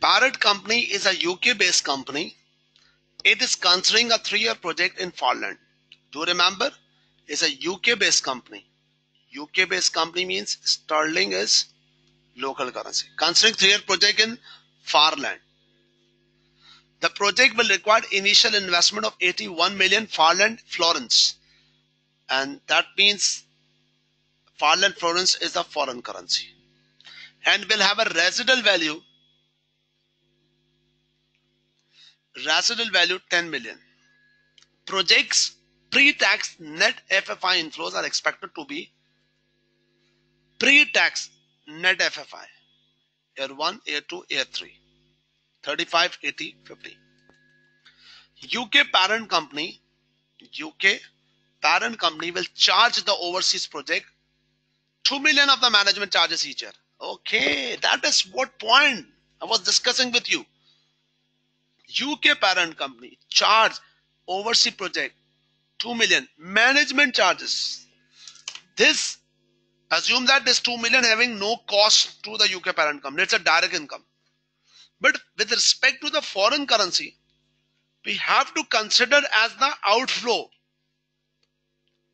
Parent company is a UK based company. It is considering a 3-year project in Farland. Do you remember? It's a UK based company. UK based company means sterling is local currency. Considering 3-year project in Farland. The project will require initial investment of 81 million Farland florins. And that means Farland florins is a foreign currency. And will have a residual value 10 million. Project's pre-tax net FFI inflows are expected to be pre-tax net FFI year 1, year 2, year 3 35, 80, 50. UK parent company will charge the overseas project 2 million of the management charges each year. Okay, that is what point I was discussing with you. UK parent company charge overseas project 2 million management charges. This assume that this 2 million having no cost to the UK parent company. It's a direct income. But with respect to the foreign currency, we have to consider as the outflow.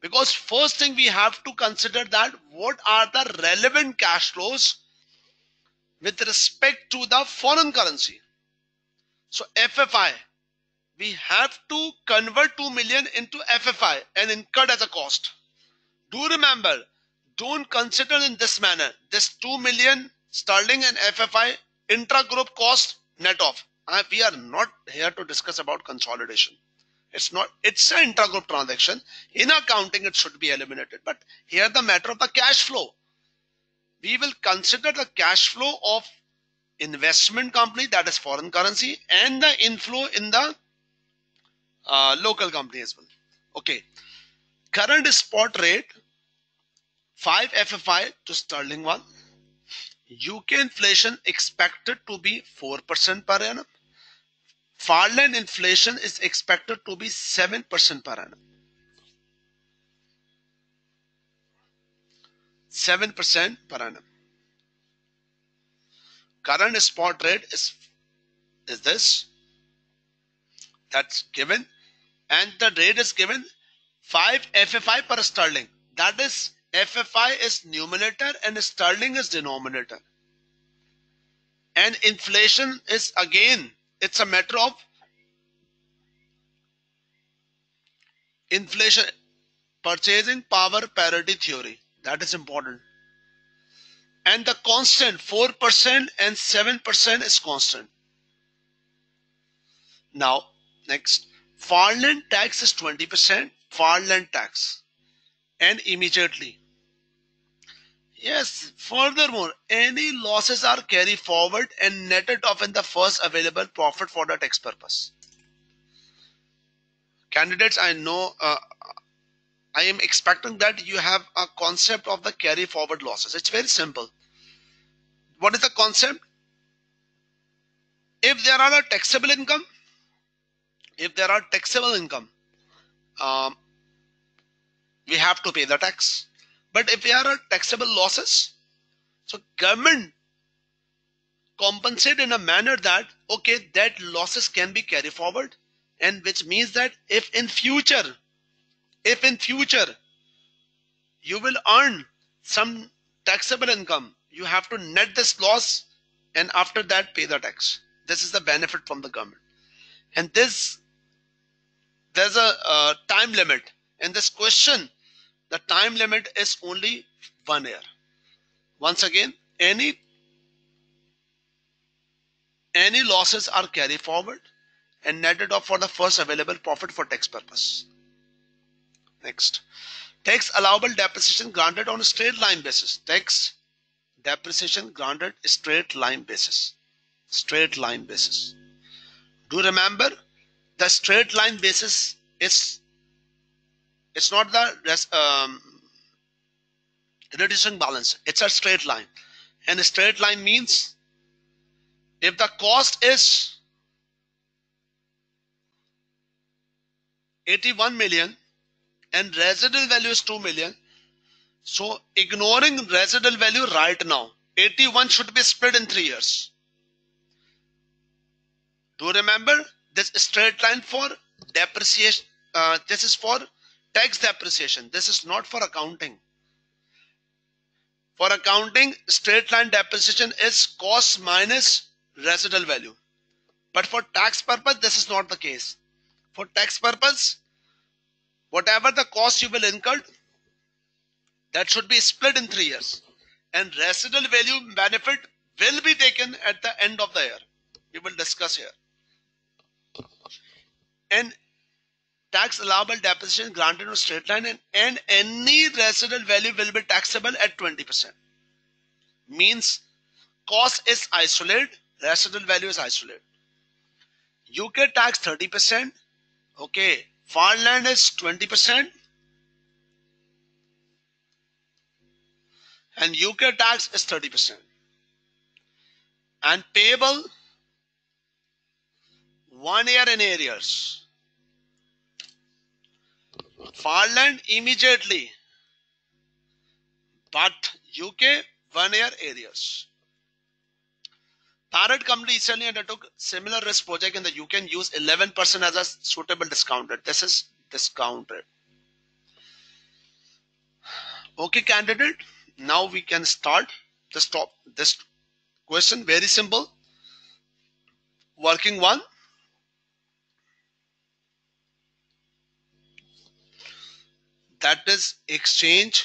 Because first thing we have to consider that what are the relevant cash flows with respect to the foreign currency. So FFI, we have to convert 2 million into FFI and incurred as a cost. Do remember, don't consider in this manner. This 2 million sterling and FFI intra-group cost net off. We are not here to discuss about consolidation. It's an intra-group transaction. In accounting, it should be eliminated. But here the matter of the cash flow. We will consider the cash flow of investment company, that is foreign currency, and the inflow in the local company as well. Okay. Current spot rate 5 FFI to sterling 1. UK inflation expected to be 4% per annum. Farland inflation is expected to be 7% per annum. 7% per annum. Current spot rate is this. That's given. And the rate is given 5 FFI per sterling. That is, FFI is numerator and sterling is denominator. And inflation is again, it's a matter of inflation, purchasing power parity theory. That is important. And the constant 4% and 7% is constant. Now, next, Farland tax is 20%. Farland tax. And immediately. Yes, furthermore, any losses are carried forward and netted off in the first available profit for the tax purpose. Candidates, I know, I am expecting that you have a concept of the carry forward losses. It's very simple. What is the concept? If there are a taxable income, we have to pay the tax. But if there are taxable losses, so government compensate in a manner that, okay, that losses can be carried forward, and which means that if in future you will earn some taxable income, you have to net this loss and after that pay the tax. This is the benefit from the government. And there's a time limit. In this question, the time limit is only 1 year. Once again, any losses are carried forward and netted off for the first available profit for tax purpose. Next, tax allowable depreciation granted on a straight line basis. Tax depreciation granted straight line basis. Straight line basis. Do remember, the straight line basis is, it's not the reducing balance. It's a straight line. And a straight line means if the cost is 81 million and residual value is 2 million. So ignoring residual value right now, 81 should be split in 3 years. Do remember this straight line for depreciation. This is for tax depreciation. This is not for accounting. For accounting, straight line depreciation is cost minus residual value. But for tax purpose, this is not the case. For tax purpose, whatever the cost you will incur, that should be split in 3 years. And residual value benefit will be taken at the end of the year. We will discuss here. And tax allowable depreciation granted on straight line and any residual value will be taxable at 20%. Means cost is isolated, residual value is isolated. UK tax 30%. Okay, farmland is 20%. And UK tax is 30%. And payable 1 year in arrears. Farmland immediately. But UK 1 year arrears. Parent company recently undertook similar risk project in the UK and use 11% as a suitable discount rate. This is discount rate. Okay, candidate. Now we can start this question. Very simple. Working one. That is exchange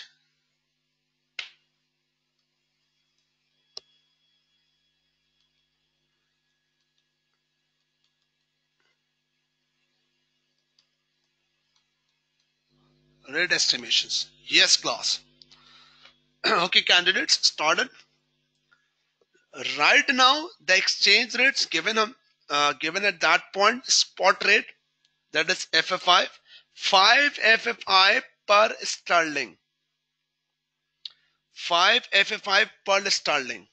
rate estimations. Yes, class. Okay, candidates, started. Right now, the exchange rates given at that point, spot rate, that is FFI, 5 FFI per sterling. 5 FFI per sterling.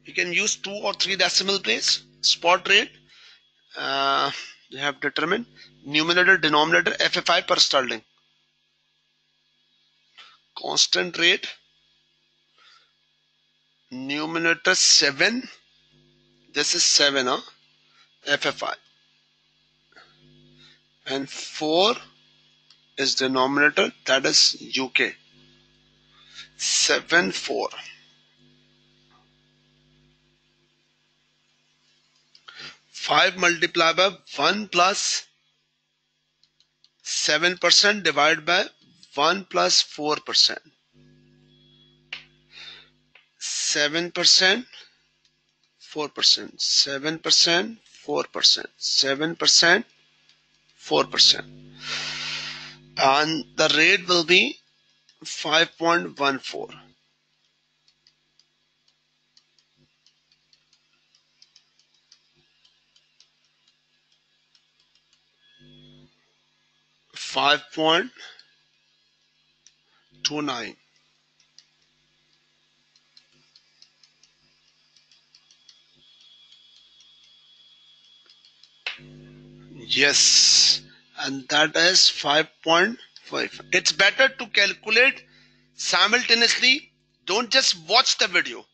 You can use 2 or 3 decimal place. Spot rate, you have determined numerator, denominator, FFI per sterling. Constant rate, numerator 7. This is 7, FFI. And 4 is denominator, that is UK. 7, 4. 5 multiplied by 1 plus 7% divided by 1 plus 4%. 7%, 4%, 7%, 4%, 7%, 4%. And the rate will be 5.14. $5.29. Yes, and that is 5.5. It's better to calculate simultaneously. Don't just watch the video.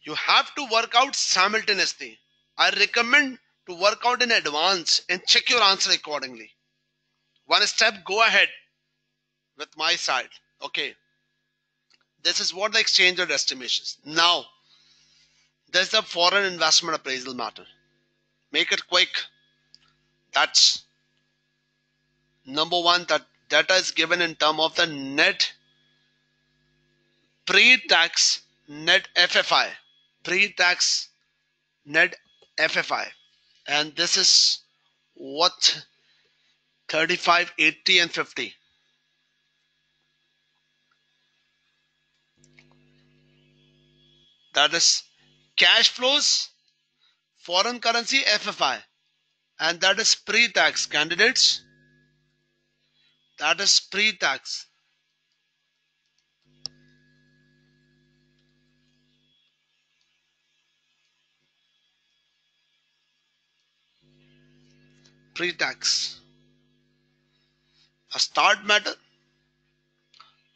You have to work out simultaneously. I recommend to work out in advance and check your answer accordingly. One step go ahead with my side. Okay. This is what the exchange rate estimations. Now, there's the foreign investment appraisal matter. Make it quick. That's number one. That data is given in terms of the net pre-tax net FFI. Pre-tax net FFI. And this is what 35, 80 and 50. That is cash flows, foreign currency FFI. And that is pre-tax, candidates. That is pre-tax. Pre-tax. A start method,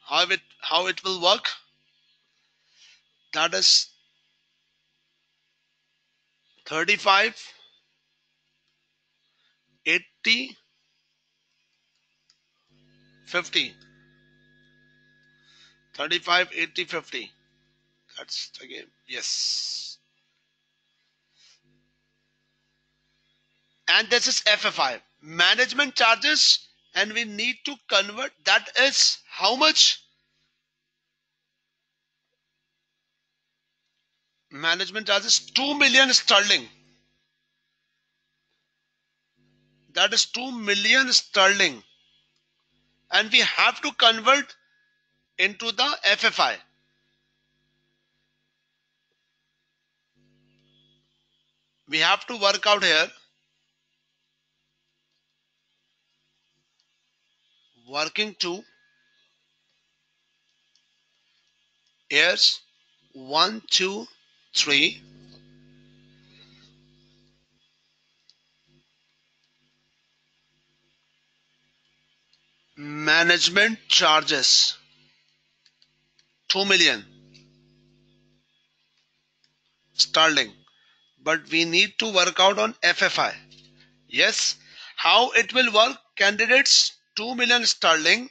how it will work, that is 35, 80, 50. 35, 80, 50. That's again, yes. And this is FFI, management charges, and we need to convert, that is how much? Management charges 2 million sterling. That is 2 million sterling. And we have to convert into the FFI. We have to work out here. Working to years 1, 2, 3. Management charges 2 million sterling. But we need to work out on FFI. Yes. How it will work? Candidates 2 million sterling,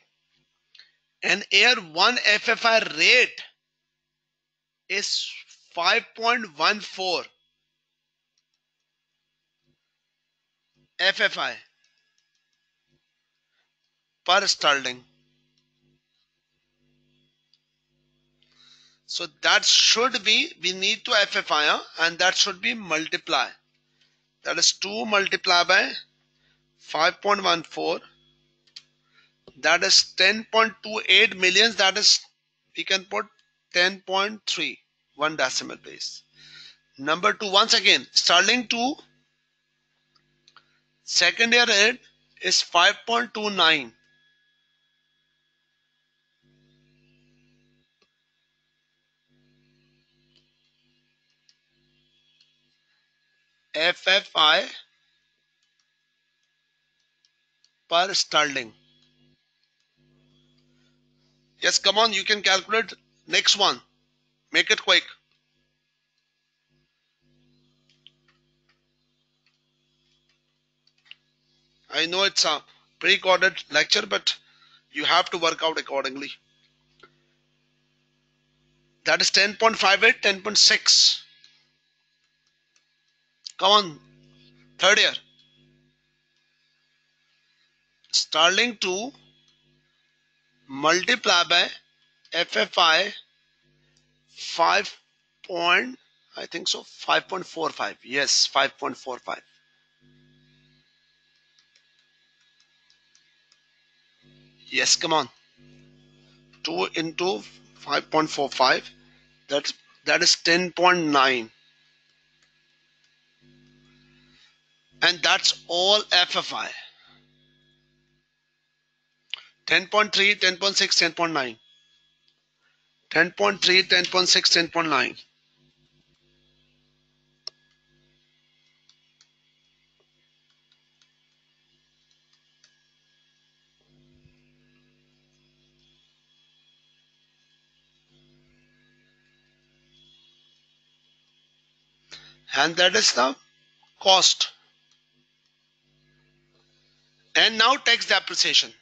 and year 1 FFI rate is 5.14 FFI per sterling. So that should be, we need to FFI, and that should be multiply. That is 2 multiplied by 5.14. That is 10.28 millions. That is, we can put 10.3, one decimal place. Number 2, once again, sterling 2, second year rate is 5.29. FFI per sterling. Yes, come on, you can calculate. Next one. Make it quick. I know it's a pre-recorded lecture, but you have to work out accordingly. That is 10.58, 10.6. Come on, third year. Sterling 2 multiply by FFI 5 point, I think so, 5.45. Yes, 5.45. Yes, come on. 2 into 5.45. That is 10.9. And that's all FFI. 10.3, 10.6, 10.9. 10.3, 10.6, 10.9. And that is the cost. And now tax depreciation.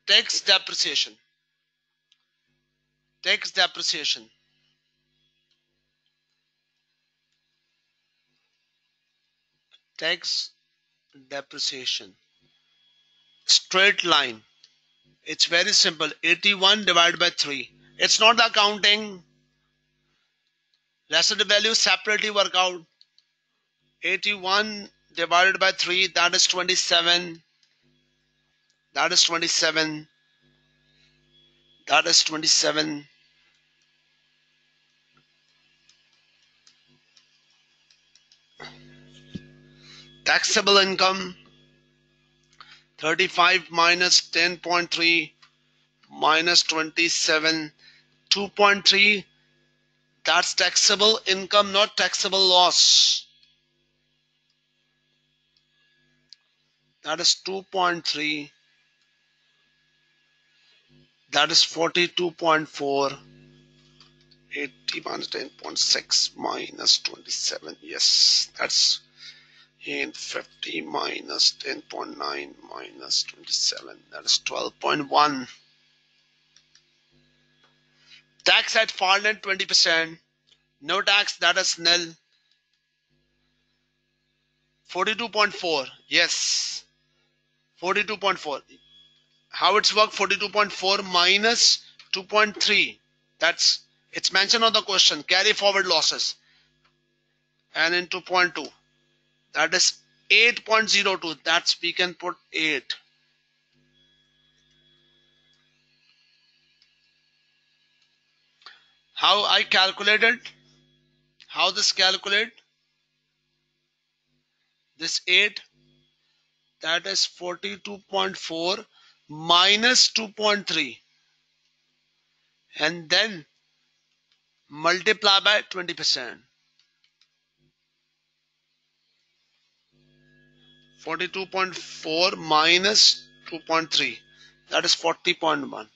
Tax depreciation. Tax depreciation. Tax depreciation. Straight line. It's very simple. 81 divided by 3. It's not the accounting. Rest of the values separately work out. 81 divided by 3, that is 27. That is 27. That is 27. Taxable income 35 minus 10.3 minus 27, 2.3. That's taxable income, not taxable loss. That is 2.3 That is 42.4. 80 minus 10.6 minus 27. Yes, that's in 50 minus 10.9 minus 27. That is 12.1. Tax at fallen 20%. No tax, that is nil. 42.4. Yes, 42.4. How it's work? 42.4 minus 2.3. That's, it's mentioned on the question. Carry forward losses. And in 2.2. That is 8.02. That's, we can put 8. How I calculated? How this calculate? This 8. That is 42.4 minus 2.3. And then multiply by 20%. 42.4 minus 2.3. That is 40.1.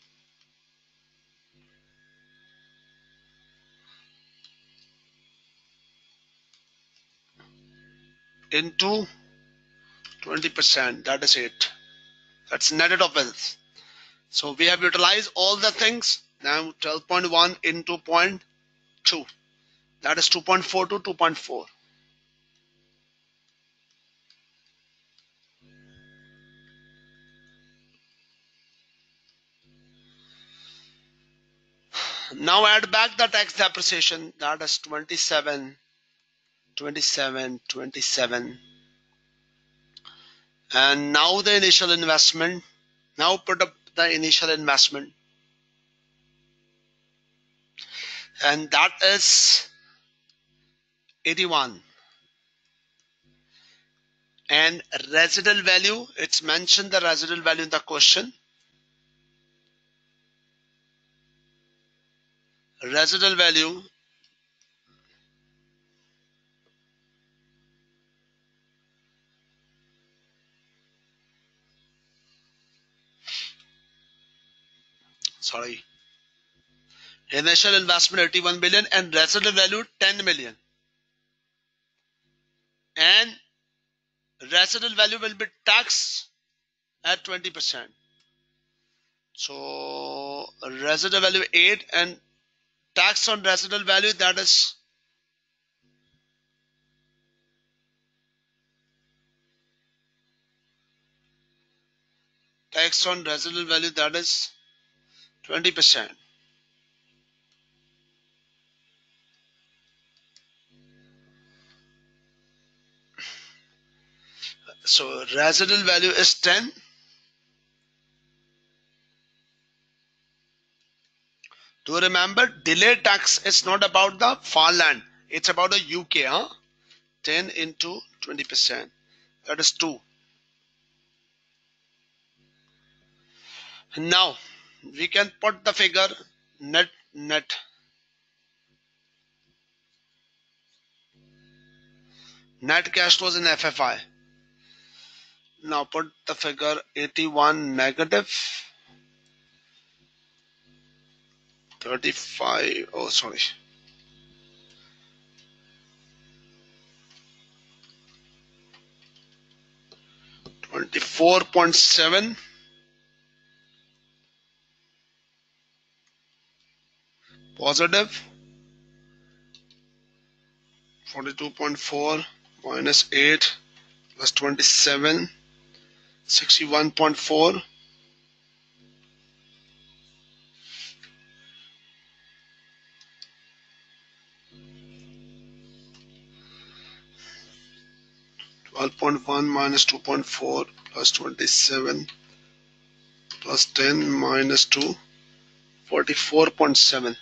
Into 20%. That is it. That's netted of wealth. So we have utilized all the things. Now 12.1 into 0.2. That is 2.4 to 2.4. Now add back the tax depreciation. That is 27, 27, 27. And now the initial investment. Now put up the initial investment. And that is 81. And residual value, it's mentioned the residual value in the question. Residual value, sorry, initial investment 81 billion and residual value 10 million. And residual value will be taxed at 20%. So residual value 8 and tax on residual value, that is tax on residual value, that is 20%. So residual value is 10. Do you remember, delayed tax is not about the farmland. It's about the UK. 10 into 20%. That is 2. Now we can put the figure net cash flows in FFI. Now put the figure 81 negative 35. Oh, sorry. 24.7 positive 42.4 minus 8 plus 27 61.4 12.1 minus 2.4 plus 27 plus 10 minus 2 44.7.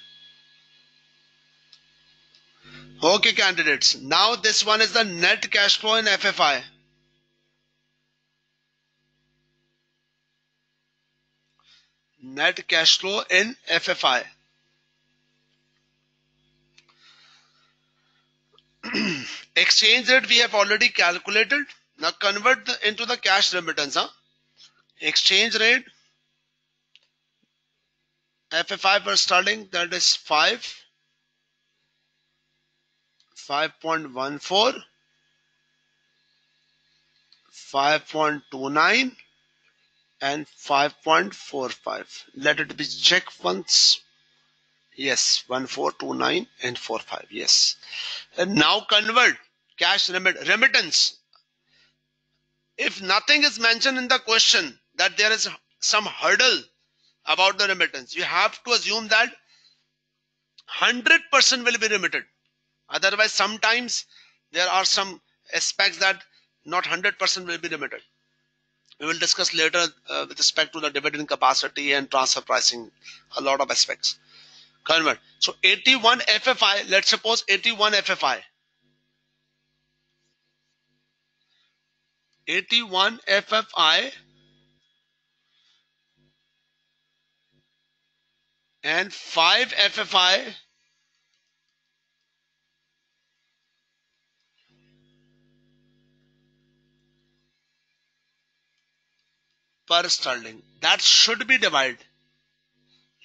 Okay, candidates. Now this one is the net cash flow in FFI. Net cash flow in FFI. Exchange rate we have already calculated. Now convert into the cash remittance. Exchange rate FFI per sterling, that is 5.14, 5.29 and 5.45. Let it be checked once. Yes, 1429 and 45. Yes. And now convert cash remittance. If nothing is mentioned in the question that there is some hurdle about the remittance, you have to assume that 100% will be remitted. Otherwise, sometimes there are some aspects that not 100% will be remitted. We will discuss later with respect to the dividend capacity and transfer pricing, a lot of aspects. Convert. So 81 FFI, let's suppose 81 FFI. 81 FFI and 5 FFI per sterling. That should be divided.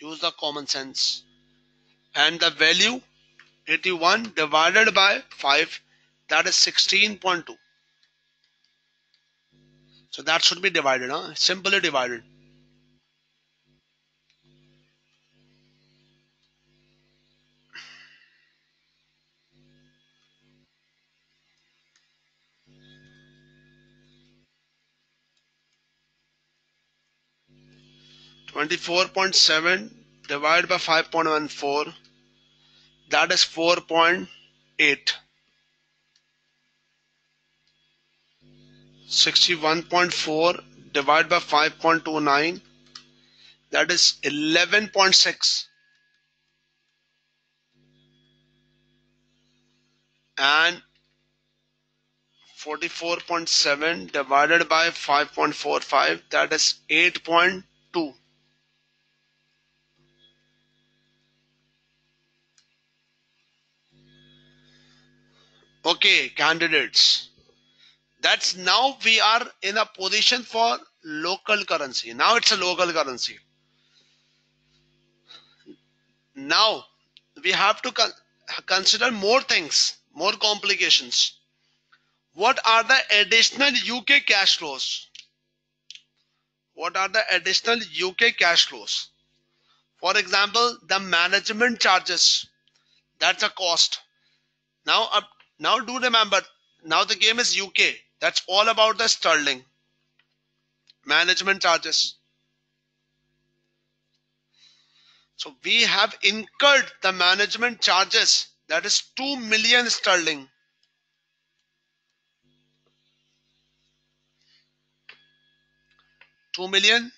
Use the common sense. And the value 81 divided by 5, that is 16.2. So that should be divided, simply divided. 24.7 divided by 5.14, that is 4.8. 61.4 divided by 5.29, that is 11.6. And 44.7 divided by 5.45, that is 8.2. Okay, candidates. That's now we are in a position for local currency. Now it's a local currency. Now we have to consider more things, more complications. What are the additional UK cash flows? What are the additional UK cash flows? For example, the management charges. That's a cost. Now do remember, now the game is UK. That's all about the sterling. Management charges. So we have incurred the management charges. That is 2 million sterling. 2 million.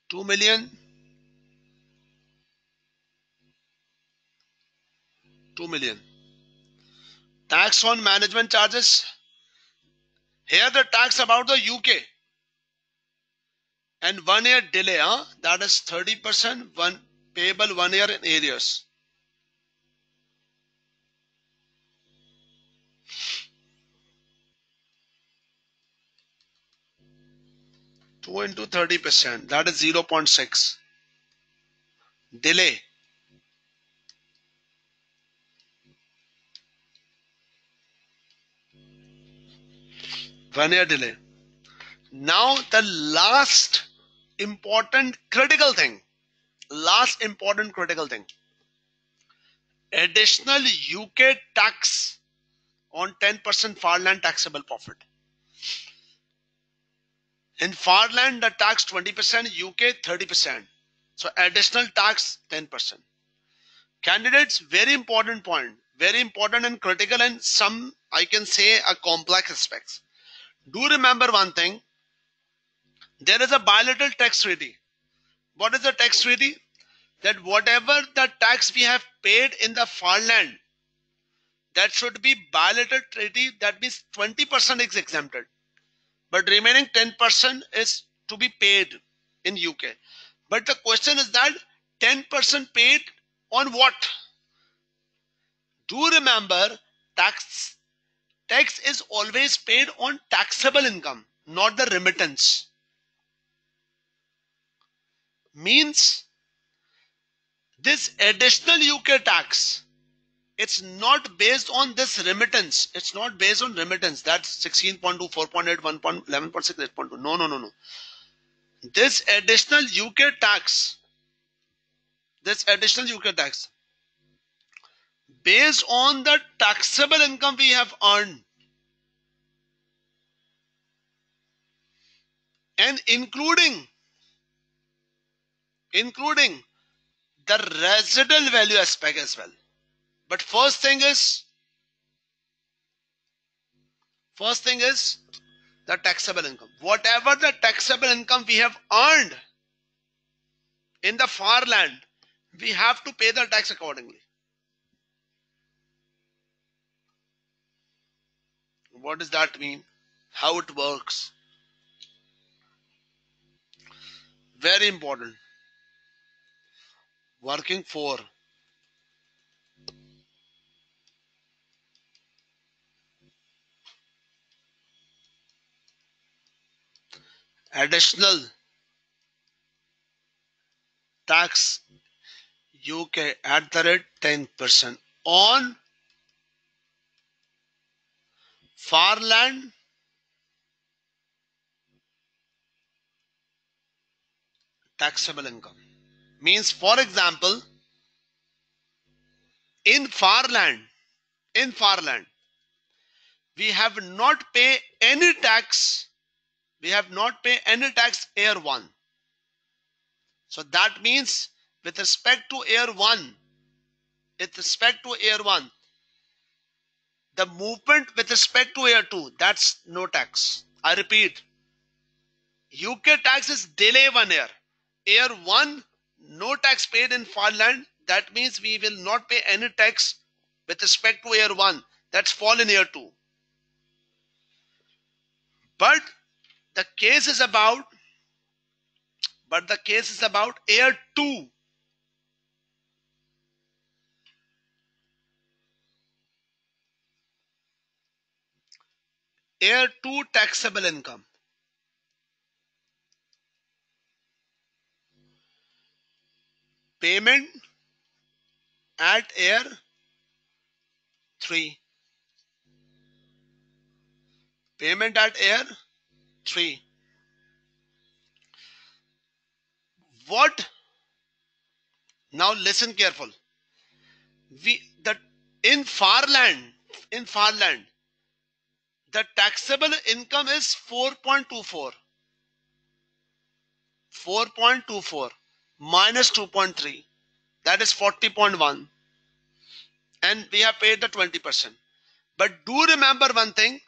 2 million. 2 million. Tax on management charges. Here the tax about the UK. And 1 year delay, that is 30%, payable 1 year in arrears. 2 into 30%, that is 0.6. Delay. One-year delay. Now the last important critical thing. Additional UK tax on 10% farmland taxable profit. In farmland, the tax 20%, UK 30%. So additional tax 10%. Candidates, very important point. Very important and critical, and some, I can say, a complex aspects. Do remember one thing. There is a bilateral tax treaty. What is the tax treaty? That whatever the tax we have paid in the farmland, that should be bilateral treaty. That means 20% is exempted, but remaining 10% is to be paid in UK. But the question is that 10% paid on what? Do remember, tax is always paid on taxable income, not the remittance. Means this additional UK tax, it's not based on this remittance. It's not based on remittance. That's 16.2, 4.8, 1.11.6, 8.2. No, no, no, no. This additional UK tax, based on the taxable income we have earned and including the residual value aspect as well. But first thing is the taxable income. Whatever the taxable income we have earned in the far land, we have to pay the tax accordingly. What does that mean? How it works? Very important. Working for additional tax UK at the rate 10% on farmland taxable income. Means, for example, in farmland, we have not pay any tax. We have not pay any tax year one. So that means with respect to year one, the movement with respect to year two, that's no tax. I repeat, UK tax is delay 1 year. Year one, no tax paid in farmland. That means we will not pay any tax with respect to year one. That's fall in year two. But the case is about year two. Year two taxable income. Payment at year 3. Payment at year 3. What? Now listen careful. In farmland, the taxable income is 4.24. 4.24 minus 2.3. That is 40.1. And we have paid the 20%. But do remember one thing.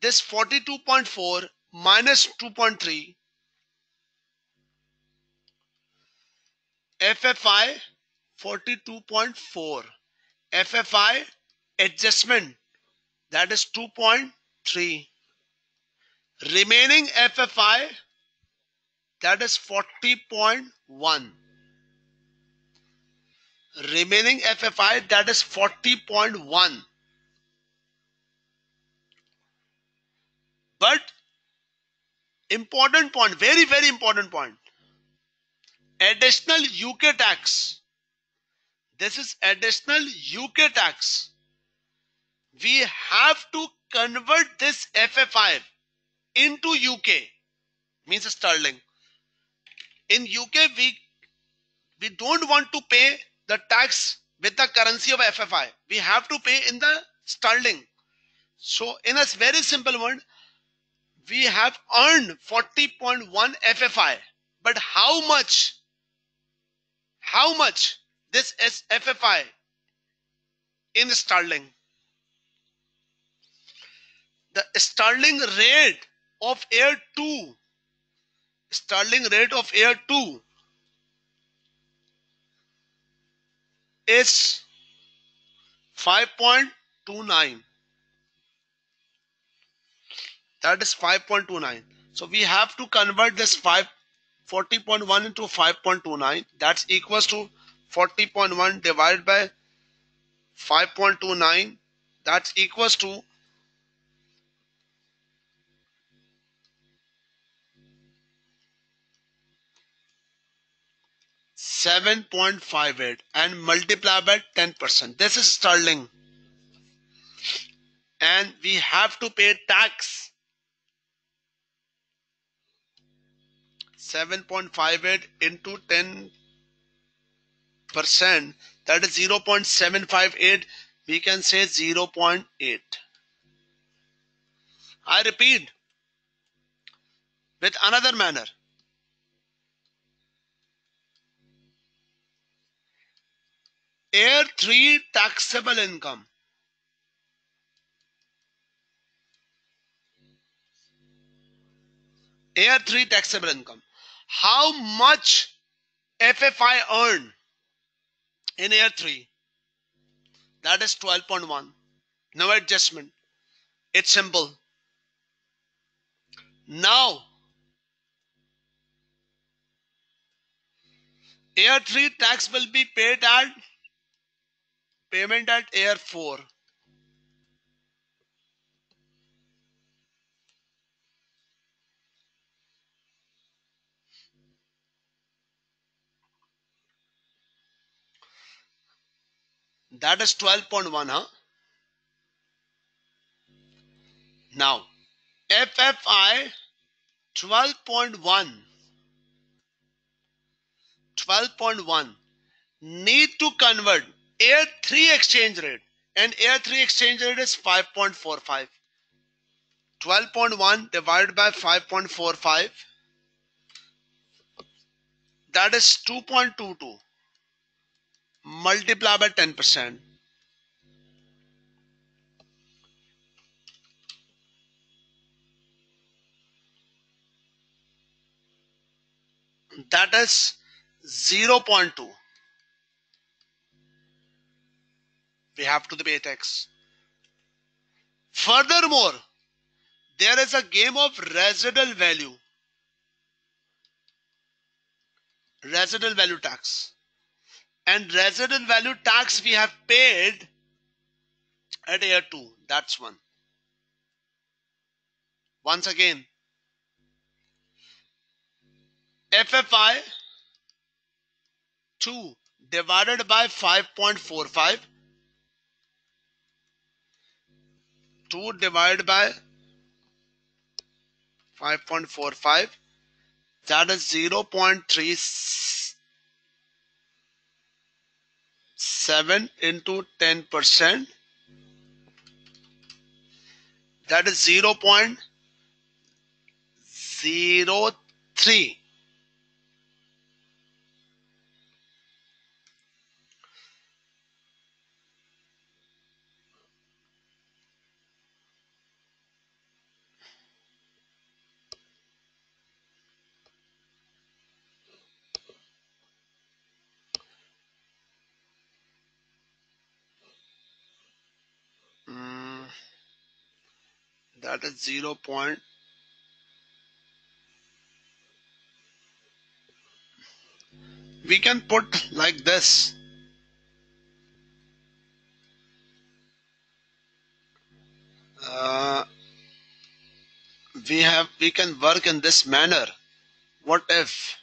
This 42.4 minus 2.3 FFI 42.4 FFI adjustment, that is 2.3. Remaining FFI, that is 40.1. Remaining FFI, that is 40.1. But important point, very, very important point. Additional UK tax. This is additional UK tax. We have to convert this FFI into UK, means sterling. In UK, we don't want to pay the tax with the currency of FFI. We have to pay in the sterling. So in a very simple word, we have earned 40.1 FFI. But how much? How much this is FFI in sterling? The sterling rate of year 2, is 5.29. That is 5.29. So we have to convert this 40.1 into 5.29. That's equals to 40.1 divided by 5.29. That's equals to 7.58 and multiply by 10%. This is sterling. And we have to pay tax. 7.58 into 10%, that is 0.758. We can say 0.8. I repeat with another manner. Year 3 taxable income. Year 3 taxable income. How much FFI earned in year 3? That is 12.1. No adjustment. It's simple. Now, year 3 tax will be paid at payment at year 4. That is 12.1, huh? Now, FFI 12.1. 12.1 need to convert year 3 exchange rate, and year 3 exchange rate is 5.45. 12.1 divided by 5.45, that is 2.22. Multiply by 10%. That is 0.2. We have to pay tax. Furthermore, there is a game of residual value. Residual value tax. And residual value tax we have paid at year 2. That's one. Once again, FFI 2 divided by 5.45. 2 divided by 5.45. That is 0.37 into 10%. That is 0.03. That is 0. We can put like this. We can work in this manner. What if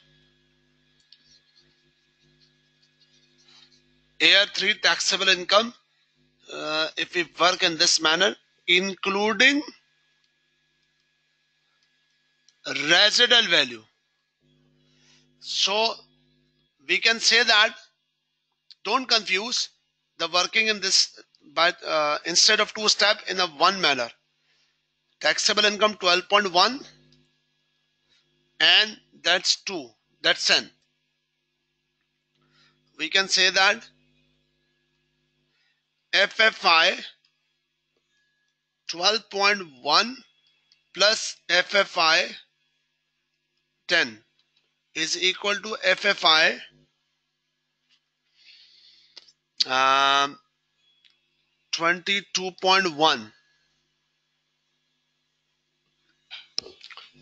year 3 taxable income, if we work in this manner, including residual value. So we can say that, don't confuse the working in this by instead of 2 step in a one manner. Taxable income 12.1 and that's 2. That's 10. We can say that FFI 12.1 plus FFI 10 is equal to FFI 22.1.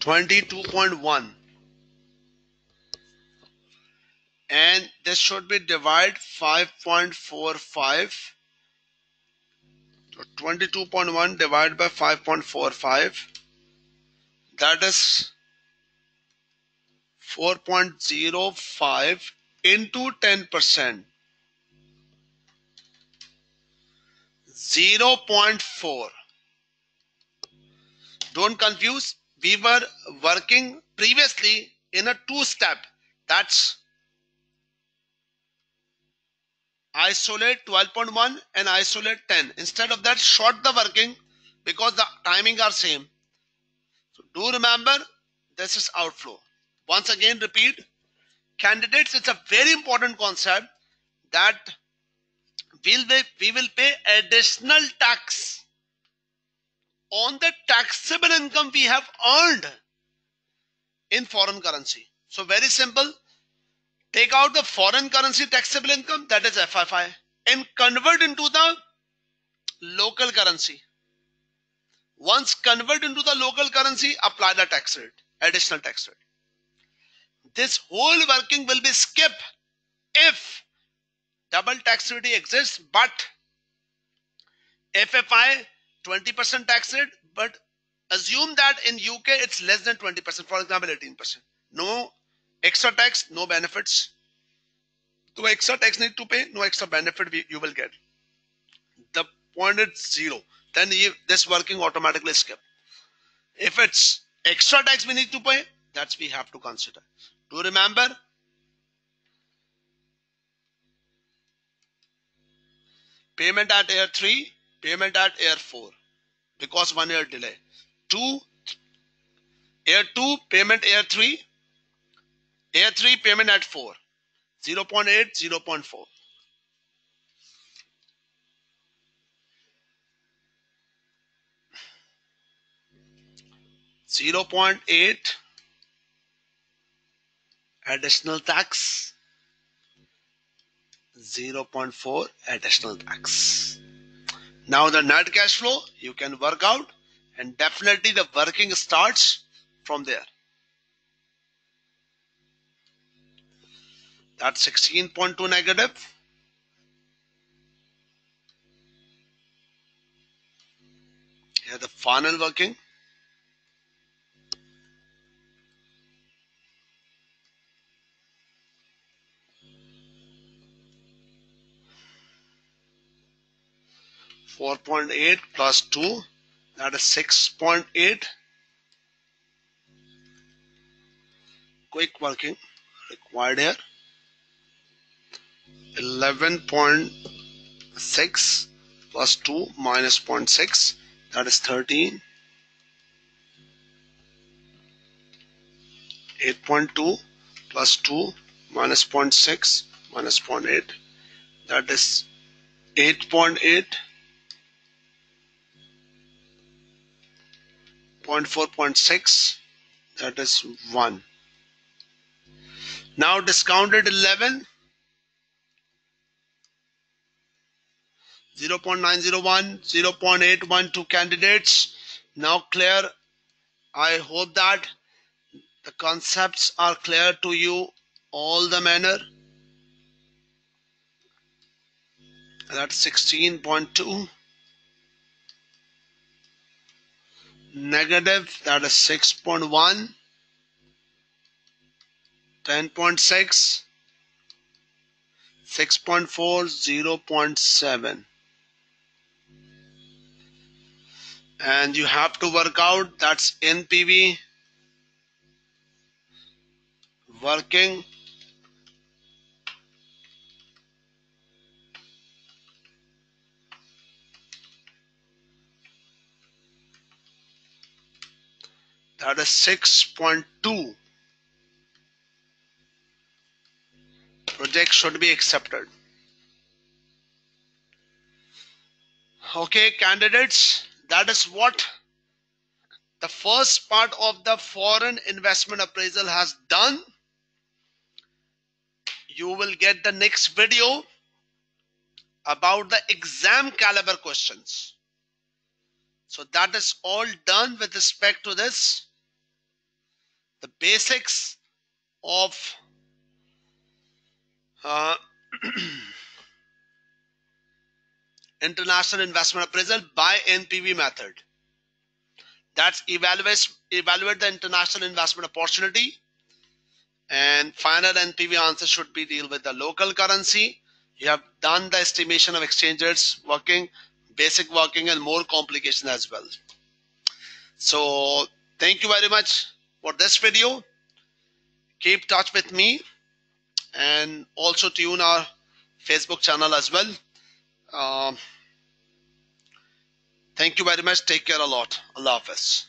22.1, and this should be divide 5.45. So 22.1 divided by 5.45, that is 4.05 into 10%, 0.4. Don't confuse. We were working previously in a two-step. That's isolate 12.1 and isolate 10. Instead of that, short the working because the timing are same. So do remember, this is outflow. Once again, repeat. Candidates, it's a very important concept that we will pay additional tax on the taxable income we have earned in foreign currency. So very simple. Take out the foreign currency taxable income, that is FFI, and convert into the local currency. Once convert into the local currency, apply the tax rate, additional tax rate. This whole working will be skipped if double taxability exists, but FFI 20% tax rate, but assume that in UK it's less than 20%, for example 18%. No extra tax, no benefits. No extra tax need to pay, no extra benefit you will get. The point is 0. Then this working automatically skip. If it's extra tax we need to pay, that's we have to consider. Do remember, payment at year 3, payment at year 4, because 1 year delay. Year 2, payment year 3, year 3, payment at 4, 0.8, 0.4. $0.8 additional tax, 0.4 additional tax. Now the net cash flow you can work out, and definitely the working starts from there. That's 16.2 negative. Here the final working. $4.8 plus 2, that is 6.8. Quick working required here. 11.6 plus 2 minus 0.6, that is 13. 8.2 plus 2 minus 0.6 minus 0.8, that is 8.8. 0.4, 0.6, that is 1. Now discounted 11, 0.901, 0.812 candidates. Now clear. I hope that the concepts are clear to you all the manner. That's 16.2. Negative, that is 6.1. 10.6. 6.4, 0.7. And you have to work out, that's NPV working. That is 6.2. Project should be accepted. Okay, candidates, that is what the first part of the foreign investment appraisal has done. You will get the next video about the exam caliber questions. So that is all done with respect to this. The basics of international investment appraisal by NPV method. That's evaluate the international investment opportunity And final NPV answer should be deal with the local currency. You have done the estimation of exchange rates working, basic working, and more complication as well. So thank you very much for this video. Keep touch with me and also tune our Facebook channel as well. Um, Thank you very much. Take care a lot. Allah Hafiz.